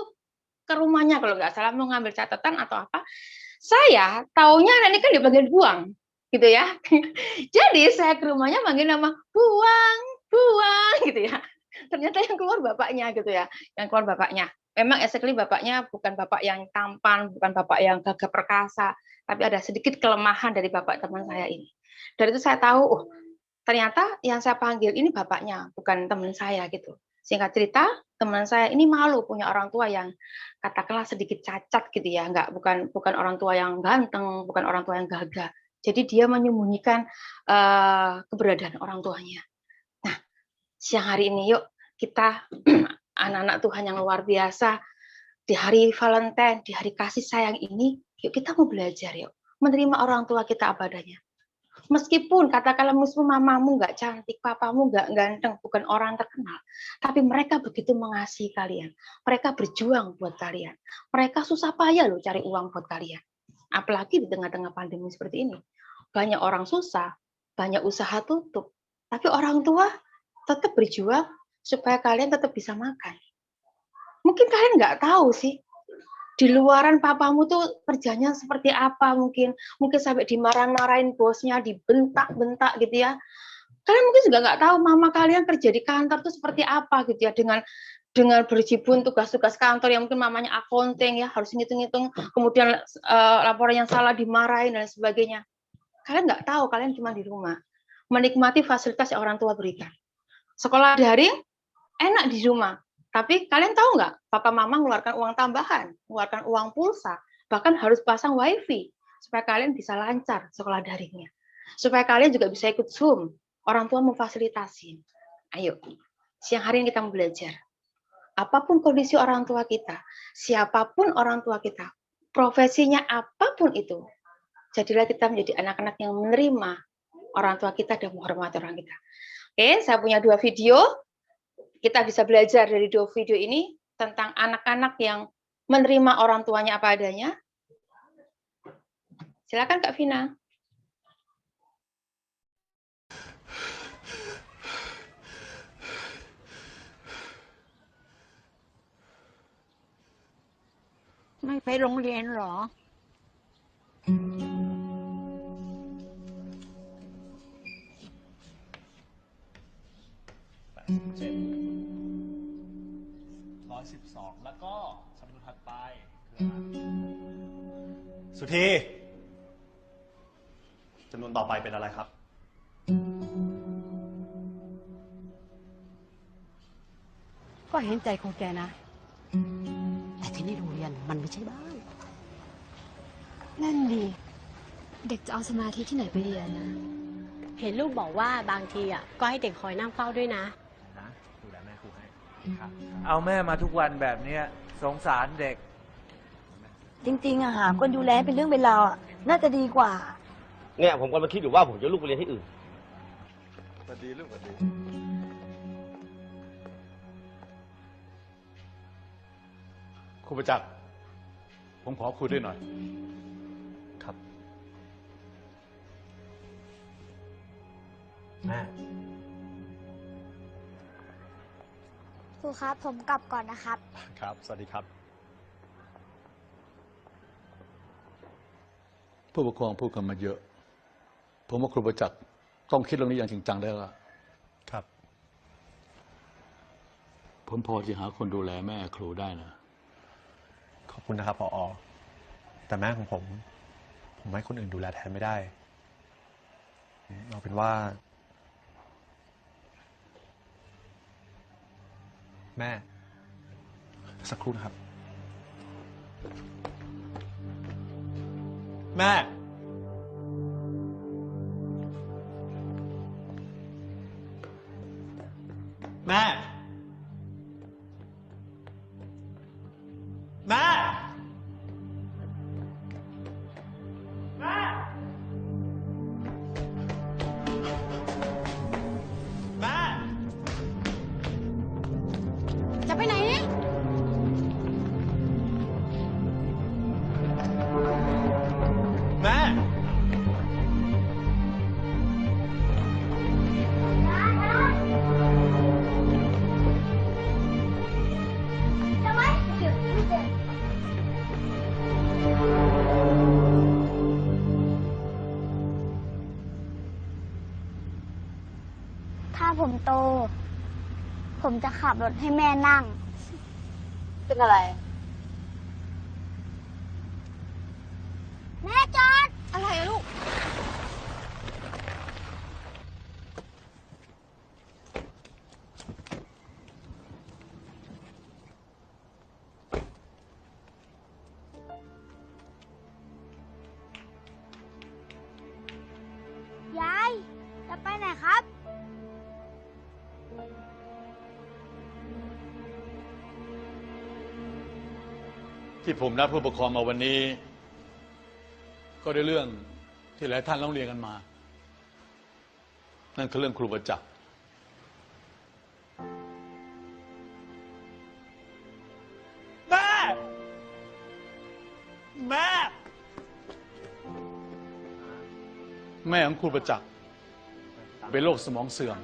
ke rumahnya kalau nggak salah mau ngambil catatan atau apa. Saya taunya ini kan dipanggil Buang gitu ya. Jadi saya ke rumahnya manggil nama Buang gitu ya. Ternyata yang keluar bapaknya gitu ya. Yang keluar bapaknya. Memang exactly bapaknya bukan bapak yang tampan, bukan bapak yang gagah perkasa, tapi ada sedikit kelemahan dari bapak teman saya ini. Dari itu saya tahu, oh ternyata yang saya panggil ini bapaknya, bukan teman saya gitu. Singkat cerita, teman saya ini malu punya orang tua yang katakanlah sedikit cacat gitu ya, bukan orang tua yang ganteng, bukan orang tua yang gagah. Jadi dia menyembunyikan keberadaan orang tuanya. Nah, siang hari ini yuk kita anak-anak Tuhan yang luar biasa di hari Valentine, di hari kasih sayang ini, yuk kita mau belajar yuk menerima orang tua kita apa adanya. Meskipun katakanlah mamamu nggak cantik, papamu nggak ganteng, bukan orang terkenal, tapi mereka begitu mengasihi kalian. Mereka berjuang buat kalian. Mereka susah payah loh cari uang buat kalian. Apalagi di tengah-tengah pandemi seperti ini. Banyak orang susah, banyak usaha tutup. Tapi orang tua tetap berjuang supaya kalian tetap bisa makan. Mungkin kalian nggak tahu sih, di luaran papamu tuh kerjanya seperti apa mungkin sampai dimarah-marahin bosnya, dibentak-bentak gitu ya. Kalian mungkin juga nggak tahu mama kalian kerja di kantor tuh seperti apa gitu ya, dengan berjibun tugas-tugas kantor yang mungkin mamanya accounting ya, harus ngitung-ngitung, kemudian laporan yang salah dimarahin dan sebagainya. kalian nggak tahu, kalian cuma di rumah menikmati fasilitas yang orang tua berikan. Sekolah daring enak di rumah, tapi kalian tahu nggak, papa mama mengeluarkan uang tambahan, mengeluarkan uang pulsa, bahkan harus pasang wifi supaya kalian bisa lancar sekolah daringnya, supaya kalian juga bisa ikut Zoom. Orang tua memfasilitasi. Ayo, siang hari ini kita mau belajar. Apapun kondisi orang tua kita, siapapun orang tua kita, profesinya apapun itu, jadilah kita menjadi anak-anak yang menerima orang tua kita dan menghormati orang kita. Oke, saya punya 2 video. Kita bisa belajar dari 2 video ini tentang anak-anak yang menerima orang tuanya apa adanya. Silakan Kak Vina. Mày phải rong riêng rồi. 112 แล้วก็คำนวณถัดไปสุธีจำนวนต่อไปเป็นอะไรครับ ก็เห็นใจของแกนะ แต่ที่นี่โรงเรียนมันไม่ใช่บ้าน นั่นดี เด็กจะเอาสมาธิที่ไหนไปเรียนนะ เห็นลูกบอกว่าบางทีอ่ะก็ให้เด็กคอยนั่งเฝ้าด้วยนะ ดูแลแม่ครูให้ เอาแม่มาทุกวันแบบเนี้ยสงสารเด็ก จริงๆอะหาคนดูแลเป็นเรื่องเป็นราวอะน่าจะดีกว่า เนี่ยผมกำลังคิดอยู่ว่าผมจะลูกไปเรียนที่อื่น สวัสดีลูกสวัสดีครูประจักษ์ผมขอคุยด้วยหน่อย ครับ แม่ ครูครับผมกลับก่อนนะครับ ครับ สวัสดีครับ ผู้ปกครองพูดกันมาเยอะ ผมว่าครูประจักษ์ต้องคิดเรื่องนี้อย่างจริงจังแล้วล่ะ ครับ ผมพอจะหาคนดูแลแม่ครูได้นะ ขอบคุณนะครับผอ.แต่แม่ของผมให้คนอื่นดูแลแทนไม่ได้ เอาเป็นว่า แม่ สักครู่นะครับ แม่ แม่ แม่ แม่ แม่ จะไปไหนเนี่ย แม่ ถ้าผมโต ผมจะขับรถให้แม่นั่ง เป็นอะไร แม่จอด อะไรอะลูก ยาย จะไปไหนครับ ที่ผมนัดผู้ปกครองมาวันนี้ ก็ได้เรื่องที่หลายท่านร้องเรียนกันมา นั่นคือเรื่องครูประจักษ์ แม่ แม่ แม่ของครูประจักษ์เป็นโรคสมองเสื่อม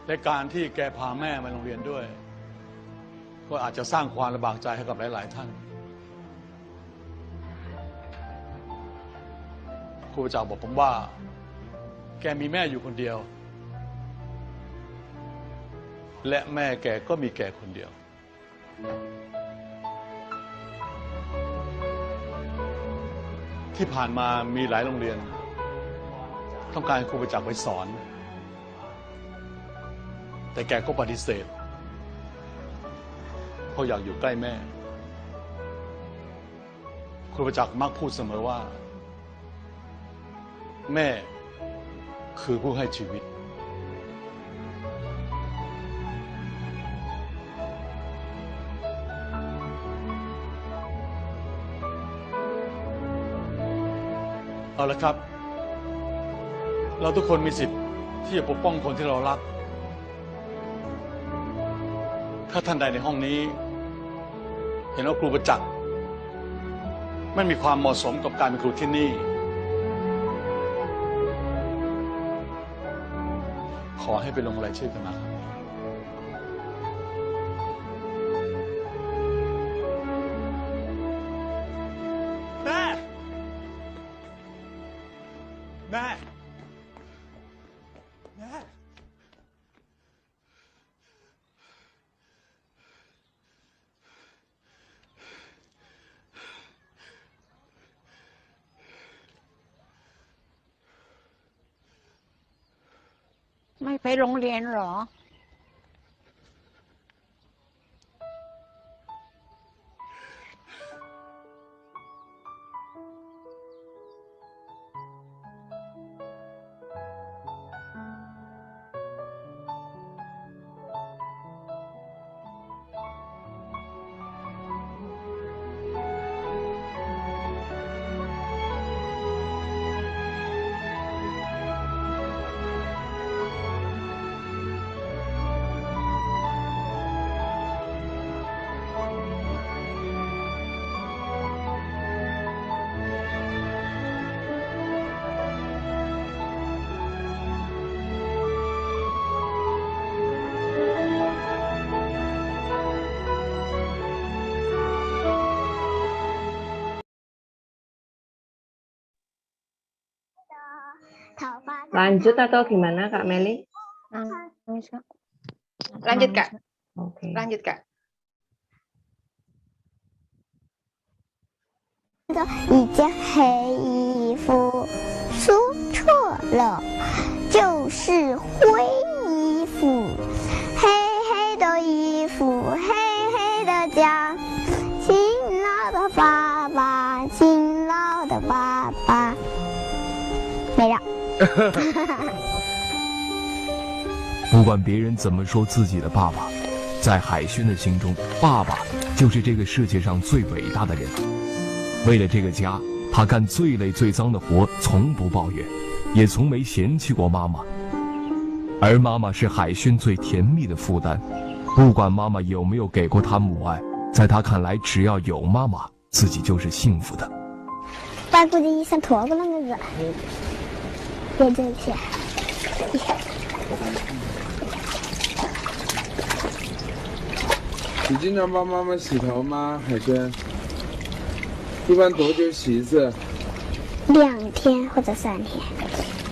และการที่แกพาแม่มาโรงเรียนด้วย ก็อาจจะสร้างความลำบากใจให้กับหลาย ๆ ท่าน ครูประจักษ์บอกผมว่า แกมีแม่อยู่คนเดียว และแม่แกก็มีแกคนเดียว ผ ที่ผ่านมามีหลายโรงเรียน ต้องการให้ครูประจักษ์ไปสอน แต่แกก็ปฏิเสธเพราะอยากอยู่ใกล้แม่ ครูประจักษ์มักพูดเสมอว่า แม่คือผู้ให้ชีวิต เอาละครับ เราทุกคนมีสิทธิ์ที่จะปกป้องคนที่เรารัก ถ้าท่านใดในห้องนี้ เห็นว่าครูประจักษ์ไม่มีความเหมาะสมกับการเป็นครูที่นี่ ขอให้ไปลงรายชื่อกันมาแม่ แม่ แม่ ไม่ไปโรงเรียนหรอ Lanjut atau gimana Kak Meli? Lanjut Kak. Oke. Lanjut Kak. 一件黑衣服，说错了，就是灰衣服，黑黑的衣服，黑黑的家，勤劳的爸爸，勤劳的爸爸，没了。不管别人怎么说自己的爸爸，在海勋的心中，爸爸就是这个世界上最伟大的人。为了这个家，他干最累最脏的活，从不抱怨，也从没嫌弃过妈妈。而妈妈是海勋最甜蜜的负担，不管妈妈有没有给过他母爱，在他看来，只要有妈妈，自己就是幸福的。爸估计医生拖过那个人。别这些。你经常帮妈妈洗头吗，海轩？一般多久洗一次？2天或者3天，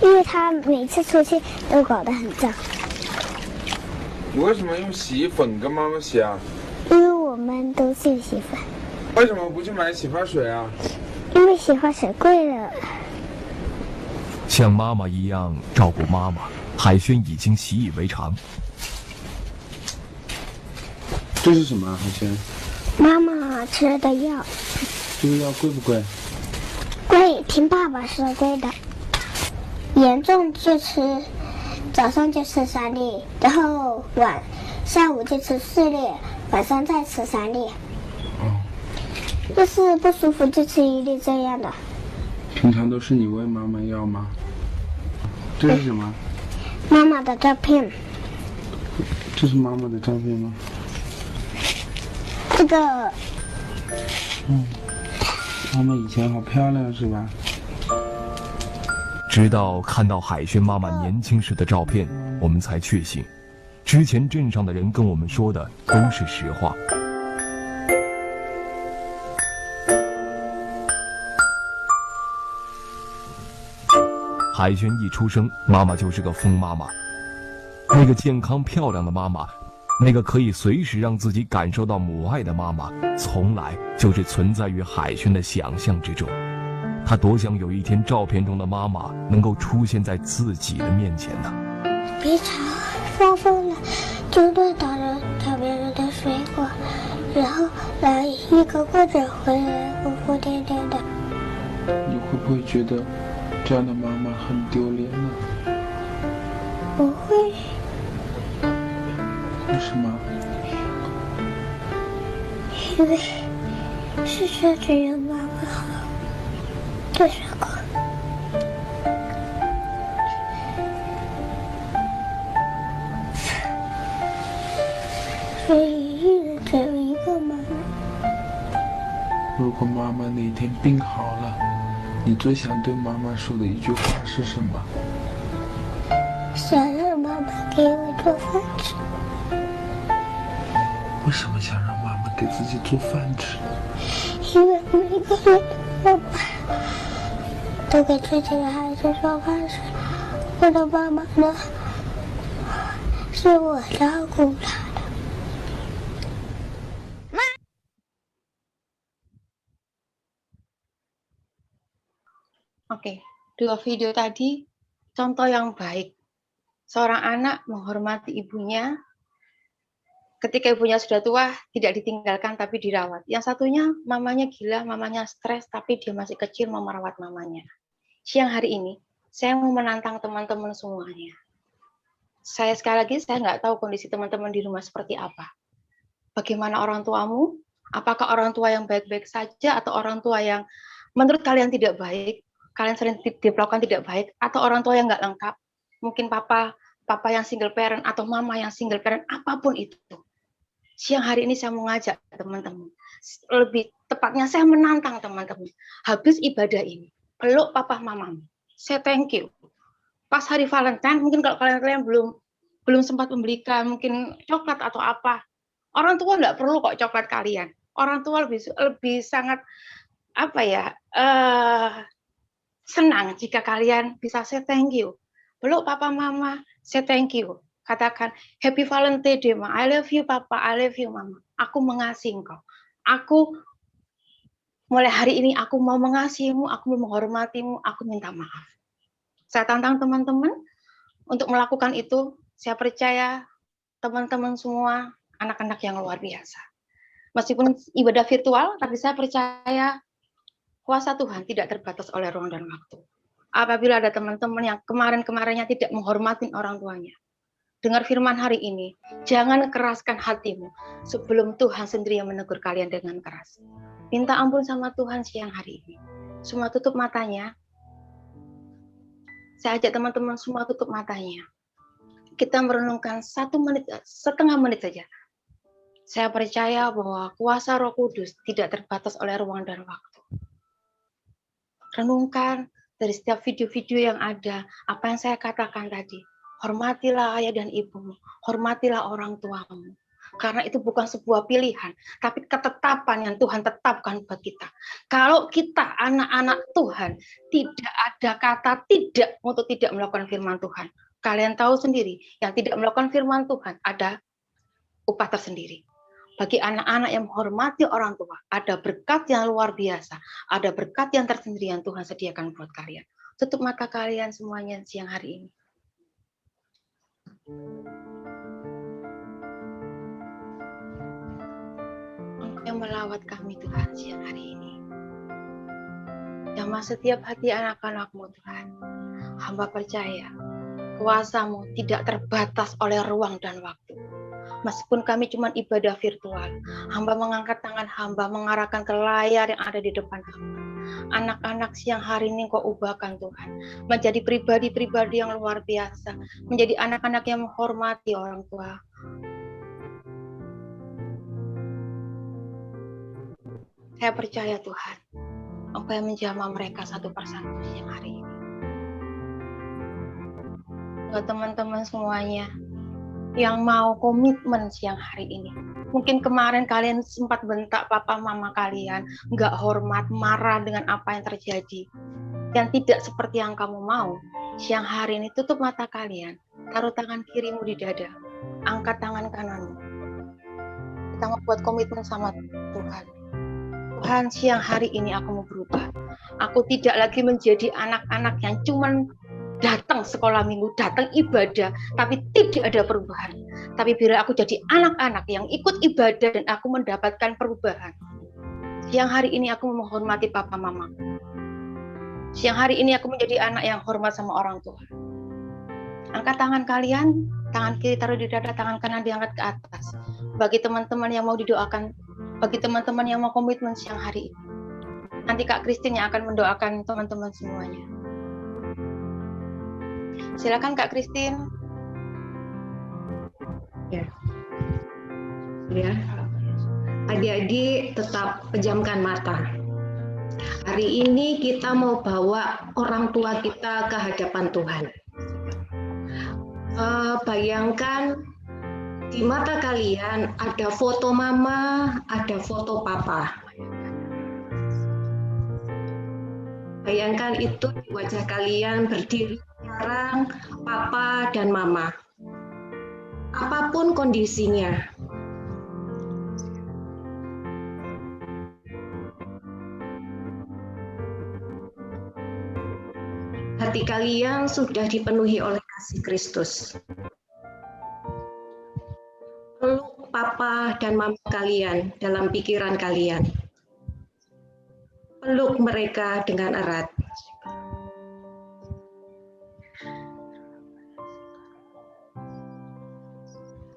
因为她每次出去都搞得很脏。你为什么用洗衣粉跟妈妈洗啊？因为我们都是有洗衣粉。为什么不去买洗发水啊？因为洗发水贵了。像妈妈一样照顾妈妈，海轩已经习以为常。这是什么啊，海轩？妈妈吃的药。这个药贵不贵？贵，听爸爸说贵的。严重就吃，早上就吃3粒，然后下午就吃4粒，晚上再吃3粒。要是不舒服就吃1粒这样的。平常都是你喂妈妈药吗？这是什么？妈妈的照片。这是妈妈的照片吗？这个。妈妈以前好漂亮，是吧？直到看到海轩妈妈年轻时的照片，我们才确信，之前镇上的人跟我们说的都是实话。海轩一出生，妈妈就是个疯妈妈，那个健康漂亮的妈妈，那个可以随时让自己感受到母爱的妈妈，从来就是存在于海轩的想象之中。他多想有一天照片中的妈妈能够出现在自己的面前呢。别吵，放风了就乱打别人的水果，然后拿一个棍子回来疯疯癫癫的。你会不会觉得这样的妈妈很丢脸呢？不会。为什么？因为世上只有妈妈好。这时候，所以一人只有一个妈妈。如果妈妈哪天病好了，你最想对妈妈说的一句话是什么？想让妈妈给我做饭吃。为什么想让妈妈给自己做饭吃？因为每个人的妈妈都给自己的孩子做饭吃，我的妈妈呢，是我照顾她的。Oke, 2 video tadi contoh yang baik. Seorang anak menghormati ibunya. Ketika ibunya sudah tua, tidak ditinggalkan tapi dirawat. Yang satunya mamanya gila, mamanya stres, tapi dia masih kecil mau merawat mamanya. Siang hari ini, saya mau menantang teman-teman semuanya. Saya sekali lagi, saya nggak tahu kondisi teman-teman di rumah seperti apa. Bagaimana orang tuamu? Apakah orang tua yang baik-baik saja atau orang tua yang menurut kalian tidak baik? Kalian sering diperlakukan tidak baik? Atau orang tua yang nggak lengkap? Mungkin papa yang single parent atau mama yang single parent, apapun itu. Siang hari ini saya mengajak teman-teman, lebih tepatnya saya menantang teman-teman, habis ibadah ini, peluk papa mamamu, saya thank you. Pas hari Valentine, mungkin kalau kalian belum sempat membelikan mungkin coklat atau apa, orang tua nggak perlu kok coklat kalian. Orang tua lebih sangat senang jika kalian bisa say thank you. Peluk papa mama, say thank you. Katakan, Happy Valentine Day, Ma. I love you, Papa. I love you, Mama. Aku mengasihi engkau. Aku, mulai hari ini, aku mau mengasihimu, aku mau menghormatimu, aku minta maaf. Saya tantang teman-teman untuk melakukan itu. Saya percaya teman-teman semua anak-anak yang luar biasa. Meskipun ibadah virtual, tapi saya percaya kuasa Tuhan tidak terbatas oleh ruang dan waktu. Apabila ada teman-teman yang kemarin-kemarinnya tidak menghormati orang tuanya, dengar firman hari ini, jangan keraskan hatimu sebelum Tuhan sendiri yang menegur kalian dengan keras. Minta ampun sama Tuhan siang hari ini. Semua tutup matanya. Saya ajak teman-teman semua tutup matanya. Kita merenungkan 1 menit, setengah menit saja. Saya percaya bahwa kuasa Roh Kudus tidak terbatas oleh ruang dan waktu. Renungkan dari setiap video-video yang ada, apa yang saya katakan tadi. Hormatilah ayah dan ibumu, hormatilah orang tuamu. Karena itu bukan sebuah pilihan, tapi ketetapan yang Tuhan tetapkan buat kita. Kalau kita anak-anak Tuhan, tidak ada kata tidak untuk tidak melakukan firman Tuhan. Kalian tahu sendiri, yang tidak melakukan firman Tuhan ada upah tersendiri. Bagi anak-anak yang menghormati orang tua, ada berkat yang luar biasa, ada berkat yang tersendiri yang Tuhan sediakan buat kalian. Tutup mata kalian semuanya siang hari ini. Engkau yang melawat kami Tuhan siang hari ini. Jamah setiap hati anak-anak-Mu Tuhan. Hamba percaya kuasa-Mu tidak terbatas oleh ruang dan waktu. Meskipun kami cuma ibadah virtual, hamba mengangkat tangan hamba, mengarahkan ke layar yang ada di depan hamba. Anak-anak siang hari ini Kau ubahkan Tuhan, menjadi pribadi-pribadi yang luar biasa, menjadi anak-anak yang menghormati orang tua. Saya percaya Tuhan, Engkau yang menjamah mereka satu persatu siang hari ini. Buat teman-teman semuanya yang mau komitmen siang hari ini. Mungkin kemarin kalian sempat bentak papa mama kalian, nggak hormat, marah dengan apa yang terjadi. Yang tidak seperti yang kamu mau. Siang hari ini tutup mata kalian, taruh tangan kirimu di dada, angkat tangan kananmu. Kita mau buat komitmen sama Tuhan. Tuhan, siang hari ini aku mau berubah. Aku tidak lagi menjadi anak-anak yang cuman datang sekolah minggu, datang ibadah, tapi tidak ada perubahan. Tapi biar aku jadi anak-anak yang ikut ibadah dan aku mendapatkan perubahan. Siang hari ini aku menghormati papa mama. Siang hari ini aku menjadi anak yang hormat sama orang tua. Angkat tangan kalian, tangan kiri taruh di dada, tangan kanan diangkat ke atas. Bagi teman-teman yang mau didoakan, bagi teman-teman yang mau komitmen siang hari ini. Nanti Kak Christine yang akan mendoakan teman-teman semuanya. Silakan Kak Christine. Ya. Ya. Adik-adik tetap pejamkan mata. Hari ini kita mau bawa orang tua kita ke hadapan Tuhan. Bayangkan di mata kalian ada foto mama, ada foto papa. Bayangkan itu di wajah kalian berdiri sekarang papa dan mama. Apapun kondisinya. Hati kalian sudah dipenuhi oleh kasih Kristus. Peluk papa dan mama kalian dalam pikiran kalian. Peluk mereka dengan erat.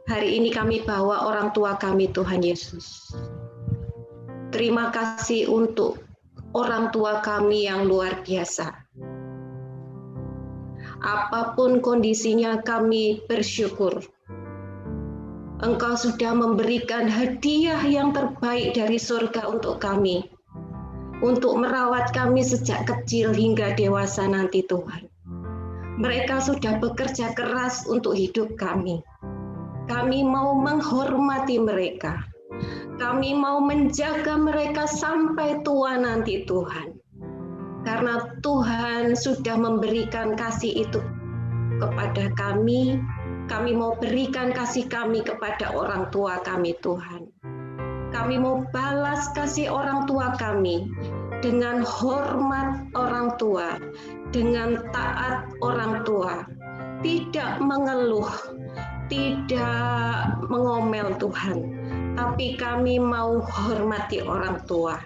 Hari ini kami bawa orang tua kami, Tuhan Yesus. Terima kasih untuk orang tua kami yang luar biasa. Apapun kondisinya kami bersyukur. Engkau sudah memberikan hadiah yang terbaik dari surga untuk kami. Untuk merawat kami sejak kecil hingga dewasa nanti Tuhan. Mereka sudah bekerja keras untuk hidup kami. Kami mau menghormati mereka. Kami mau menjaga mereka sampai tua nanti Tuhan. Karena Tuhan sudah memberikan kasih itu kepada kami. Kami mau berikan kasih kami kepada orang tua kami Tuhan. Kami mau balas kasih orang tua kami dengan hormat orang tua, dengan taat orang tua, tidak mengeluh, tidak mengomel Tuhan, tapi kami mau hormati orang tua.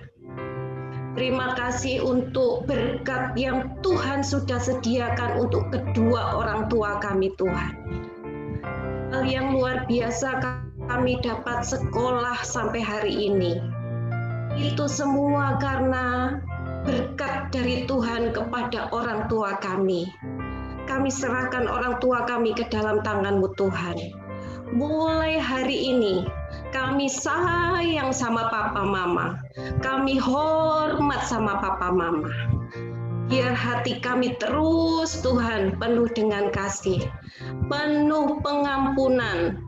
Terima kasih untuk berkat yang Tuhan sudah sediakan untuk kedua orang tua kami Tuhan. Hal yang luar biasa kami dapat sekolah sampai hari ini. Itu semua karena berkat dari Tuhan kepada orang tua kami. Kami serahkan orang tua kami ke dalam tangan-Mu Tuhan. Mulai hari ini kami sayang sama papa mama. Kami hormat sama papa mama. Biar hati kami terus Tuhan penuh dengan kasih, penuh pengampunan.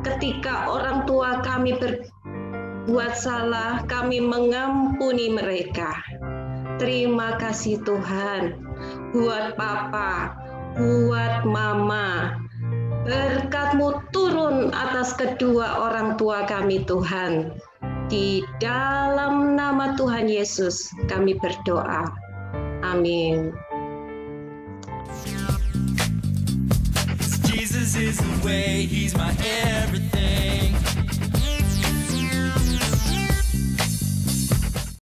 Ketika orang tua kami berbuat salah, kami mengampuni mereka. Terima kasih Tuhan buat papa, buat mama. Berkat-Mu turun atas kedua orang tua kami Tuhan. Di dalam nama Tuhan Yesus kami berdoa. Amin. Jesus is the way, He's my everything.